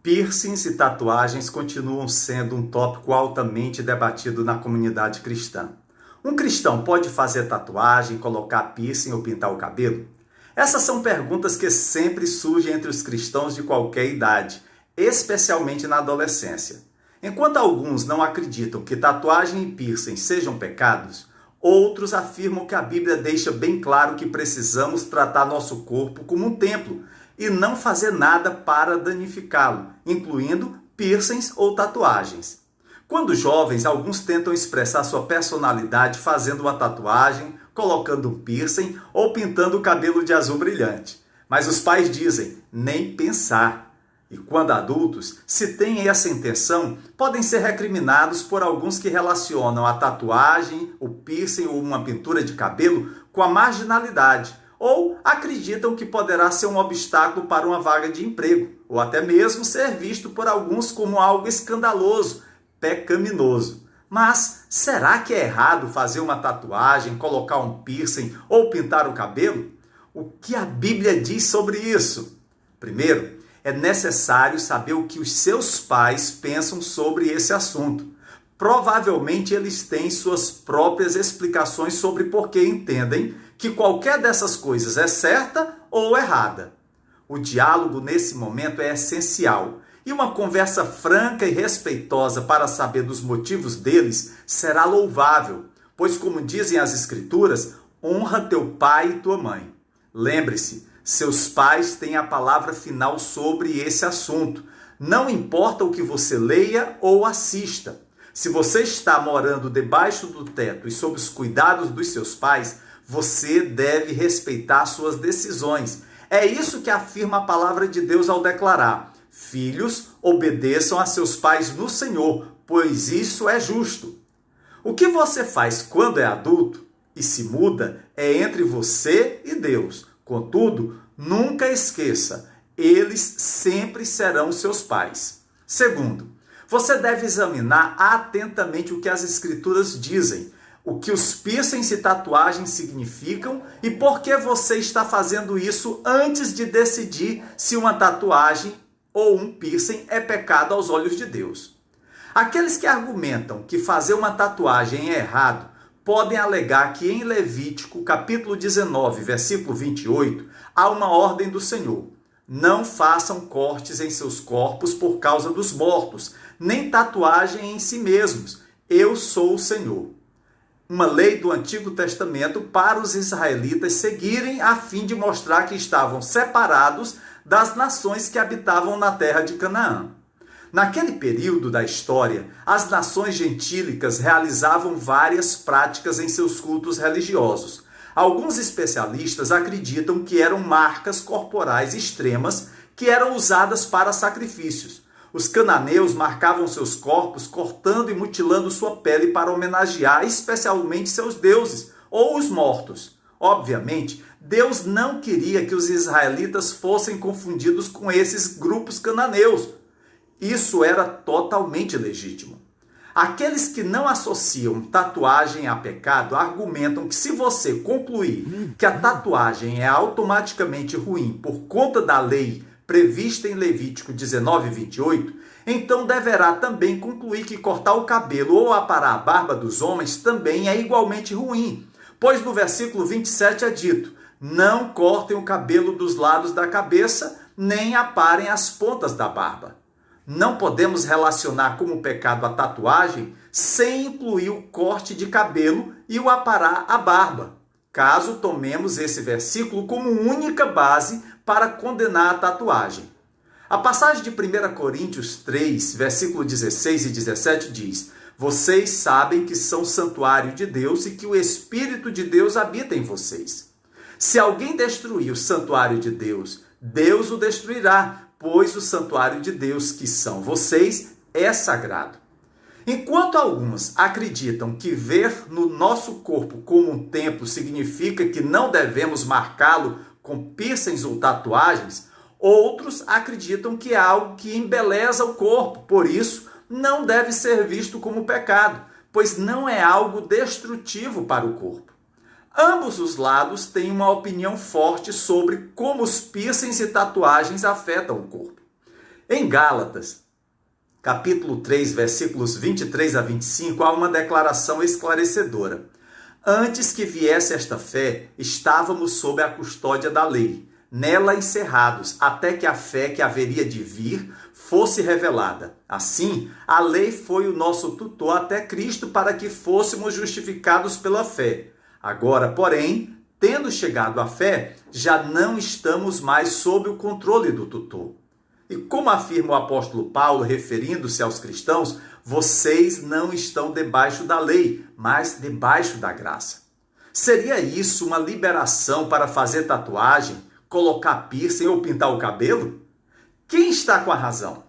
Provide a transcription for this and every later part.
Piercings e tatuagens continuam sendo um tópico altamente debatido na comunidade cristã. Um cristão pode fazer tatuagem, colocar piercing ou pintar o cabelo? Essas são perguntas que sempre surgem entre os cristãos de qualquer idade, especialmente na adolescência. Enquanto alguns não acreditam que tatuagem e piercing sejam pecados, outros afirmam que a Bíblia deixa bem claro que precisamos tratar nosso corpo como um templo e não fazer nada para danificá-lo, incluindo piercings ou tatuagens. Quando jovens, alguns tentam expressar sua personalidade fazendo uma tatuagem, colocando um piercing ou pintando o cabelo de azul brilhante. Mas os pais dizem, nem pensar. E quando adultos, se têm essa intenção, podem ser recriminados por alguns que relacionam a tatuagem, o piercing ou uma pintura de cabelo com a marginalidade, ou acreditam que poderá ser um obstáculo para uma vaga de emprego, ou até mesmo ser visto por alguns como algo escandaloso, pecaminoso. Mas será que é errado fazer uma tatuagem, colocar um piercing ou pintar o cabelo? O que a Bíblia diz sobre isso? Primeiro, é necessário saber o que os seus pais pensam sobre esse assunto. Provavelmente eles têm suas próprias explicações sobre por que entendem que qualquer dessas coisas é certa ou errada. O diálogo nesse momento é essencial e uma conversa franca e respeitosa para saber dos motivos deles será louvável, pois, como dizem as Escrituras, honra teu pai e tua mãe. Lembre-se, seus pais têm a palavra final sobre esse assunto. Não importa o que você leia ou assista. Se você está morando debaixo do teto e sob os cuidados dos seus pais, você deve respeitar suas decisões. É isso que afirma a palavra de Deus ao declarar: filhos, obedeçam a seus pais no Senhor, pois isso é justo. O que você faz quando é adulto e se muda é entre você e Deus. Contudo, nunca esqueça, eles sempre serão seus pais. Segundo, você deve examinar atentamente o que as Escrituras dizem, o que os piercings e tatuagens significam e por que você está fazendo isso antes de decidir se uma tatuagem ou um piercing é pecado aos olhos de Deus. Aqueles que argumentam que fazer uma tatuagem é errado podem alegar que em Levítico, capítulo 19, versículo 28, há uma ordem do Senhor: não façam cortes em seus corpos por causa dos mortos, nem tatuagem em si mesmos. Eu sou o Senhor. Uma lei do Antigo Testamento para os israelitas seguirem a fim de mostrar que estavam separados das nações que habitavam na terra de Canaã. Naquele período da história, as nações gentílicas realizavam várias práticas em seus cultos religiosos. Alguns especialistas acreditam que eram marcas corporais extremas que eram usadas para sacrifícios. Os cananeus marcavam seus corpos cortando e mutilando sua pele para homenagear especialmente seus deuses ou os mortos. Obviamente, Deus não queria que os israelitas fossem confundidos com esses grupos cananeus. Isso era totalmente legítimo. Aqueles que não associam tatuagem a pecado argumentam que se você concluir que a tatuagem é automaticamente ruim por conta da lei prevista em Levítico 19, 28, então deverá também concluir que cortar o cabelo ou aparar a barba dos homens também é igualmente ruim, pois no versículo 27 é dito: não cortem o cabelo dos lados da cabeça, nem aparem as pontas da barba. Não podemos relacionar como pecado a tatuagem sem incluir o corte de cabelo e o aparar a barba, caso tomemos esse versículo como única base para condenar a tatuagem. A passagem de 1 Coríntios 3, versículo 16 e 17 diz: vocês sabem que são santuário de Deus e que o Espírito de Deus habita em vocês. Se alguém destruir o santuário de Deus, Deus o destruirá, pois o santuário de Deus, que são vocês, é sagrado. Enquanto alguns acreditam que ver no nosso corpo como um templo significa que não devemos marcá-lo com piercings ou tatuagens, outros acreditam que é algo que embeleza o corpo, por isso não deve ser visto como pecado, pois não é algo destrutivo para o corpo. Ambos os lados têm uma opinião forte sobre como os piercings e tatuagens afetam o corpo. Em Gálatas, capítulo 3, versículos 23 a 25, há uma declaração esclarecedora. Antes que viesse esta fé, estávamos sob a custódia da lei, nela encerrados, até que a fé que haveria de vir fosse revelada. Assim, a lei foi o nosso tutor até Cristo para que fôssemos justificados pela fé. Agora, porém, tendo chegado à fé, já não estamos mais sob o controle do tutor. E como afirma o apóstolo Paulo, referindo-se aos cristãos, vocês não estão debaixo da lei, mas debaixo da graça. Seria isso uma liberação para fazer tatuagem, colocar piercing ou pintar o cabelo? Quem está com a razão?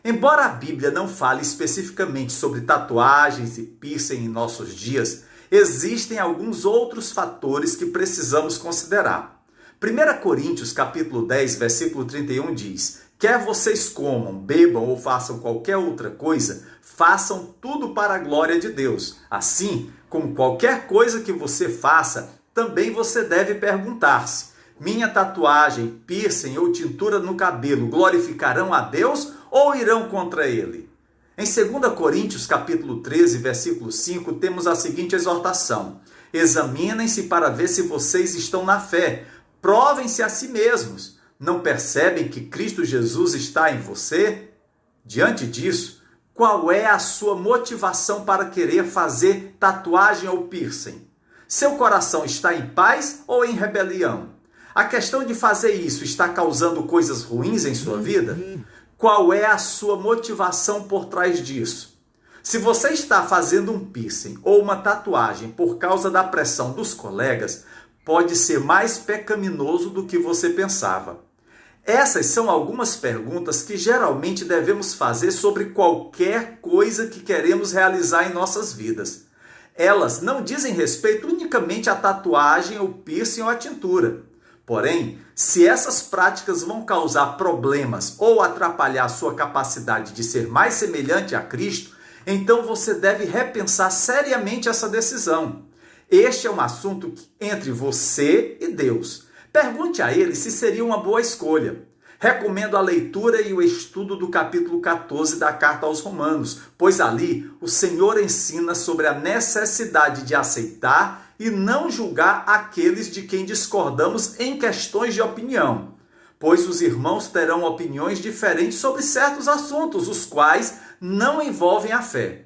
Embora a Bíblia não fale especificamente sobre tatuagens e piercing em nossos dias, existem alguns outros fatores que precisamos considerar. 1 Coríntios capítulo 10, versículo 31 diz: quer vocês comam, bebam ou façam qualquer outra coisa, façam tudo para a glória de Deus. Assim, como qualquer coisa que você faça, também você deve perguntar-se: minha tatuagem, piercing ou tintura no cabelo glorificarão a Deus ou irão contra ele? Em 2 Coríntios capítulo 13, versículo 5, temos a seguinte exortação: examinem-se para ver se vocês estão na fé, provem-se a si mesmos. Não percebem que Cristo Jesus está em você? Diante disso, qual é a sua motivação para querer fazer tatuagem ou piercing? Seu coração está em paz ou em rebelião? A questão de fazer isso está causando coisas ruins em sua vida? Qual é a sua motivação por trás disso? Se você está fazendo um piercing ou uma tatuagem por causa da pressão dos colegas, pode ser mais pecaminoso do que você pensava. Essas são algumas perguntas que geralmente devemos fazer sobre qualquer coisa que queremos realizar em nossas vidas. Elas não dizem respeito unicamente à tatuagem, ou piercing ou à tintura. Porém, se essas práticas vão causar problemas ou atrapalhar sua capacidade de ser mais semelhante a Cristo, então você deve repensar seriamente essa decisão. Este é um assunto entre você e Deus. Pergunte a ele se seria uma boa escolha. Recomendo a leitura e o estudo do capítulo 14 da Carta aos Romanos, pois ali o Senhor ensina sobre a necessidade de aceitar e não julgar aqueles de quem discordamos em questões de opinião, pois os irmãos terão opiniões diferentes sobre certos assuntos, os quais não envolvem a fé.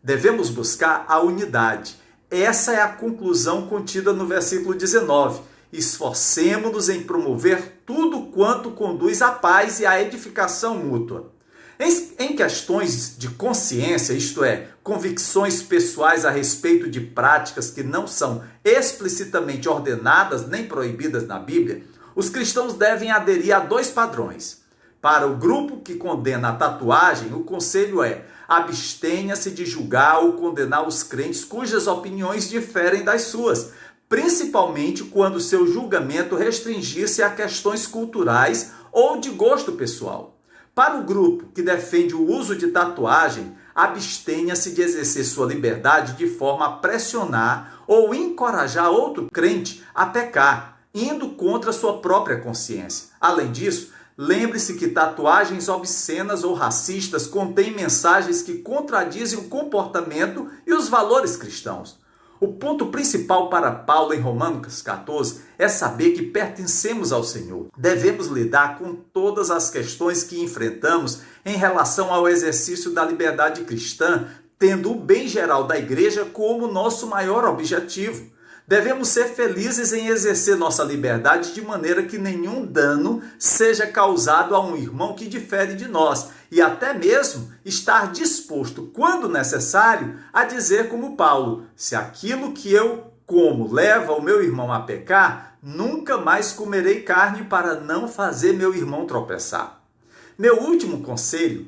Devemos buscar a unidade. Essa é a conclusão contida no versículo 19. Esforcemo-nos em promover tudo quanto conduz à paz e à edificação mútua. Em questões de consciência, isto é, convicções pessoais a respeito de práticas que não são explicitamente ordenadas nem proibidas na Bíblia, os cristãos devem aderir a dois padrões. Para o grupo que condena a tatuagem, o conselho é: abstenha-se de julgar ou condenar os crentes cujas opiniões diferem das suas, principalmente quando seu julgamento restringir-se a questões culturais ou de gosto pessoal. Para o grupo que defende o uso de tatuagem, abstenha-se de exercer sua liberdade de forma a pressionar ou encorajar outro crente a pecar, indo contra sua própria consciência. Além disso, lembre-se que tatuagens obscenas ou racistas contêm mensagens que contradizem o comportamento e os valores cristãos. O ponto principal para Paulo em Romanos 14 é saber que pertencemos ao Senhor. Devemos lidar com todas as questões que enfrentamos em relação ao exercício da liberdade cristã, tendo o bem geral da igreja como nosso maior objetivo. Devemos ser felizes em exercer nossa liberdade de maneira que nenhum dano seja causado a um irmão que difere de nós, e até mesmo estar disposto, quando necessário, a dizer como Paulo: se aquilo que eu como leva o meu irmão a pecar, nunca mais comerei carne para não fazer meu irmão tropeçar. Meu último conselho: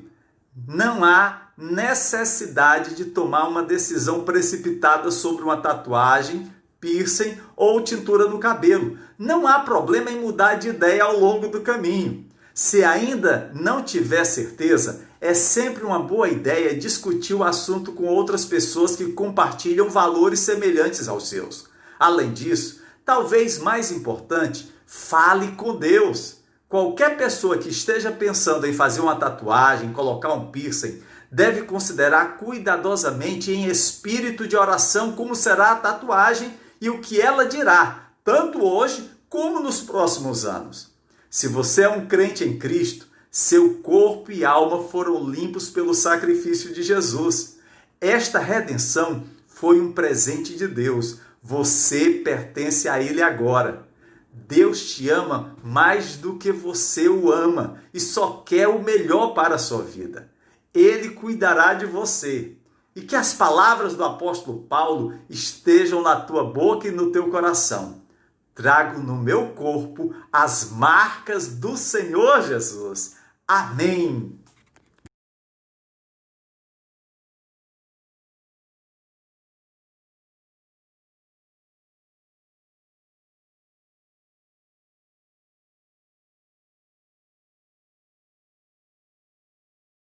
não há necessidade de tomar uma decisão precipitada sobre uma tatuagem, piercing ou tintura no cabelo. Não há problema em mudar de ideia ao longo do caminho. Se ainda não tiver certeza, é sempre uma boa ideia discutir o assunto com outras pessoas que compartilham valores semelhantes aos seus. Além disso, talvez mais importante, fale com Deus. Qualquer pessoa que esteja pensando em fazer uma tatuagem, colocar um piercing, deve considerar cuidadosamente em espírito de oração como será a tatuagem e o que ela dirá, tanto hoje como nos próximos anos. Se você é um crente em Cristo, seu corpo e alma foram limpos pelo sacrifício de Jesus. Esta redenção foi um presente de Deus. Você pertence a Ele agora. Deus te ama mais do que você o ama e só quer o melhor para a sua vida. Ele cuidará de você. E que as palavras do apóstolo Paulo estejam na tua boca e no teu coração. Trago no meu corpo as marcas do Senhor Jesus. Amém.